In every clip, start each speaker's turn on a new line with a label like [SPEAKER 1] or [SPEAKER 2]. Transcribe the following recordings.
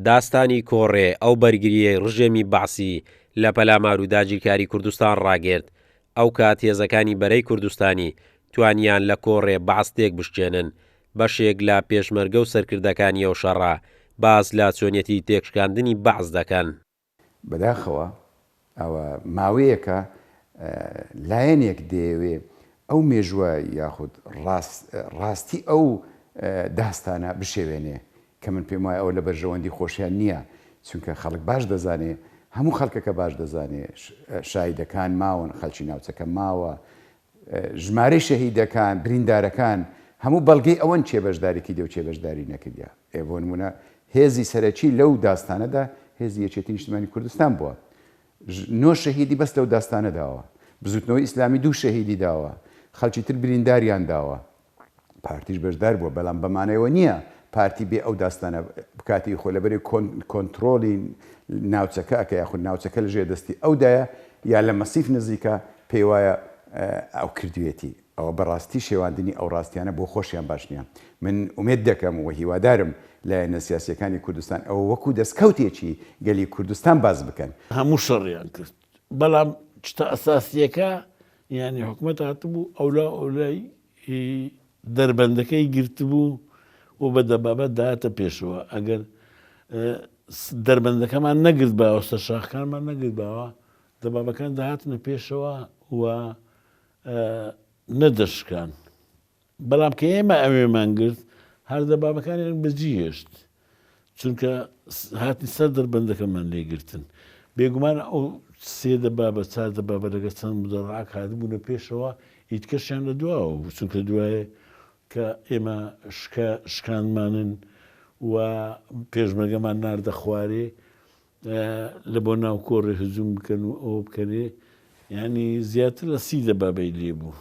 [SPEAKER 1] داستانی کۆڕێ ئەو بەرگریەی ڕژێمی بەعسی لە پەلامار و داگیرکاری کوردستان ڕاگرت. ئەو کات هێزەکانی بەرەی کوردستانی توانیان لە کۆڕێ بەعس تێک بشکێنن. بەشێک لە پێشمەرگە و سەرکردەکانی ئەو شەڕە باس لە چۆنیەتی تێکشکاندنی بەعس دەکەن.
[SPEAKER 2] بەداخەوە ئەوە ماوەیەکە لایەنێک دەیەوێ ئەو مێژووە یاخود ڕاستی ئەو داستانە بشێوێنێ کە من پێم وایە ئەوە لە بەرژەوەندی خۆشیان نییە، چونکە خەڵک باش دەزانێ، هەموو خەڵکەکە باش دەزانێ شایدەکان ماون، خەڵکی ناوچەکە ماوە، ژمارەی شەهیدەکان، بریندارەکان هەموو بەڵگەی ئەوەن چێبەشدارێکی دێ و چێبەشداری نەکردیا. بۆ نمونە هێزی سەرەکی لەو داستانەدا هێزی یەکێتی نیشتیمانی کوردستان بووە. 9 شەهیدی بەس لەو داستانە داوە، بزوتنەوەی ئیسلامی 2 شەهیدی داوە، خەڵکی تر برینداریان داوە. پارتیش بەشدار بووە، بەڵام بەمانەوە نییە پارتی بێ ئەو داستانە بکاتی خۆ لەبەری کۆنتترۆلی ناوچەکە ئەکە یاخود ناوچەکە لە ژێدەستی ئەودایە یا لە مەسیف نزیکە پێی وایە ئەو کردوێتی. ئەوە بەڕاستی شێواندنی ئەو ڕاستیانە بۆ خۆشیان باش نییە. من ئومێد دەکەم و هیوادارم لایەنە سیاسیەکانی کوردستان ئەوە وەکو دەستکەوتێکی گەلی کوردستان باز بکەن.
[SPEAKER 3] هەموو شەڕیان کرد، بەڵام شتە ئەساسیەکە یعنی حکوومەت هاتبوو ئەولای دەربەندەکەی گرتبوو و بە دەبابەت داهاتە پێشەوە. ئەگەر دەربەندەکەمان نەگرت باوە، سەرشاخەکانمان نەگرت باوە، دەبابەکان داهاتنە پێشەوە و نەدەشکان. بەڵام کە ئێمە ئەوێمان گرت هەر دەبابەکانیان بەجێهێشت، چونکە هاتی سەر دەربەندەکەمان لێگرتن. بێگومان ئەو 3 دەبابە 4 دەبابە لەگە چەند مدەڕعاک هاتبوونە پێشەوە، هیچکەشیان لە دواوە، چونکە دوایە کە ئێمە شکانمانن و پێشمەرگەمان ناردە خوارێ لە بۆ ناو کۆڕێ هجووم بکەن و ئەوە بکەنێ، یعنی زیاتر لە 30 دەبابەی لێبوو.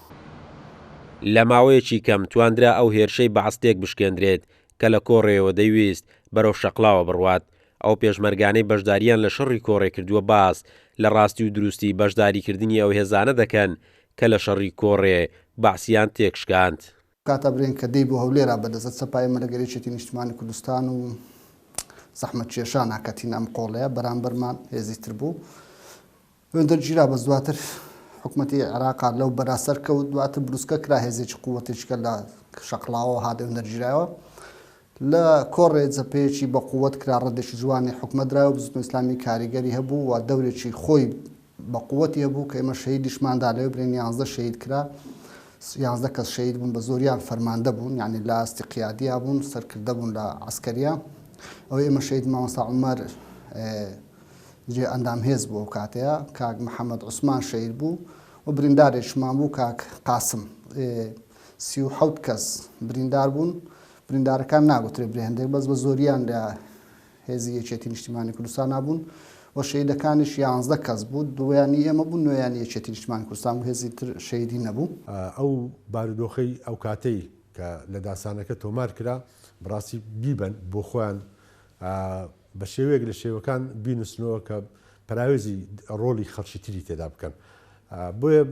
[SPEAKER 1] لە ماوەیەکی کەم تواندرا ئەو هێرشەی بەعستێک بشکێندرێت کە لە کۆڕێەوە دەیویست بەرەو شەقڵاوە بڕوات. ئەو پێشمەرگانەی بەشداریان لە شەڕی کۆڕێ کردووە باس لە ڕاستی و دروستی بەشداریکردنی ئەو هێزانە دەکەن کە لە شەڕی کۆڕێ بەعسیان تێکشکاند.
[SPEAKER 4] کاتە برێن کە دەی بۆ هەولێرا بەدەست سەپای مەلەگەرێکی نیشتیمانی کوردستان و زەحمەت کێشان ناکەتین ئەم قۆڵەیە بەرامبەرمان هێزی تر بوو. دەرگیرا بەس دواتر حکوومەتی عێراقا لەو بەراسەر کەوت، دواتر بروسکە کرا هێزێکی قووەتێککە لە شەقڵاوە هادە دەرگیرایەوە. لە کۆڕێ جەپەیەکی بە قووەت کرا ڕەدێکی جوانی حکومەت درایەوە، بزوتنە ئیسلامی کاریگەری هەبوو و دەورێکی خۆی بە قووەتی هەبوو کە ئێمە شەهیدیشماندا لەوێ برێن 11 شەهید کرا، 11 کەس شەهید بوون، بە زۆریان فەرماندە بوون، یعنی لە ئاستی قیادیا بوون، سەرکردە بوون لە عەسکەریە. ئەوە ئێمە شەهید مامۆستا عومەر جێ ئەندام هێز بوو ئەو کاتەیە، کاک محەممەد عوسمان شەهید بوو و بریندارێکمان بوو کاک قاسم. 37 کەس بریندار بوون، بریندارەکان ناگوترێ برێ هەندێک بەس بە زۆریان لە هێزی یەکێتی نیشتیمانی کوردستان نبوون و شەهیدەکانیش 11 کەس بوو، دویانی ئێمە بوون، نوێیانی یەکێتی نیشتیمانی کوردستان بوو، هێزی تر شەهیدی نەبوو.
[SPEAKER 5] ئەو بارودۆخەی ئەو کاتەی کە لە داسانەکە تۆمار کرا بڕاستی بیبن بۆ خۆیان بە شێوەیەک لە شێوەکان بینوسنەوە کە پراوێزی ڕۆڵی خەڵکی تری تێدا بکەن. بۆیە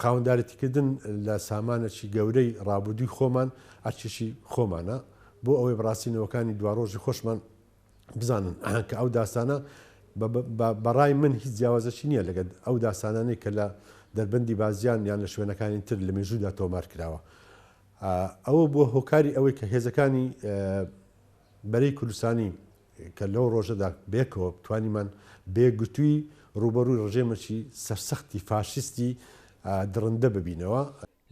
[SPEAKER 5] خاوەندارەتیکردن لە سامانەکی گەورەی ڕابردووی خۆمان ئەرچێکی خۆمانە بۆ ئەوەی بەڕاستینەوەکانی دواڕۆژی خۆشمان بزانن کە ئەو داستانە بەڕای من هیچ جیاوازەکی نییە لەگەڵ ئەو داستانانەی کە لە دەربەندی بازیان یان لە شوێنەکانی تر لە مێژوودا تۆمار کراوە. ئەوە بۆ هۆکاری ئەوەی کە هێزەکانی بەرەی کوردستانی کە لەو ڕۆژەدا بێکەوە بتوانیمان بێگوتووی ڕوبەڕووی ڕژێمەکی سەرسەختی فاشیستی درڕندە ببینەوە.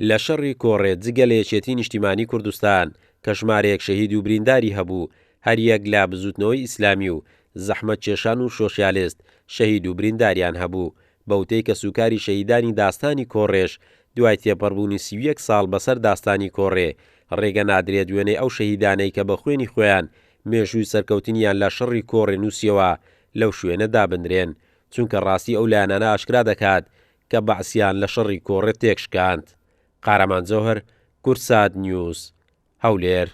[SPEAKER 1] لە شەڕی کۆڕێ جگە لە یەکێتی نیشتیمانی کوردستان کە ژمارەیەک شەهید و برینداری هەبوو، هەر یەک لە بزوتنەوەی ئیسلامی و زەحمەت کێشان و سۆشیالیست شەهید و برینداریان هەبوو. بەوتەی کە سوکاری شەهیدانی داستانی کۆڕێش دوای تێپەڕبوونی 31 ساڵ بەسەر داستانی کۆڕێ ڕێگە نادرێت دوێنێ ئەو شەهیدانەی کە بە خوێنی خۆیان مێژووی سەرکەوتنیان لە شەڕی کۆڕێ نووسیەوە لەو شوێنە دابدرێن، چونکە ڕاستی ئەو لایەنانە ئاشکرا دەکات کە بەعسیان لە شەڕی کۆڕێ تێکشکاند. قارەمان جەوهەر، کورسات نیوز، هەولێر.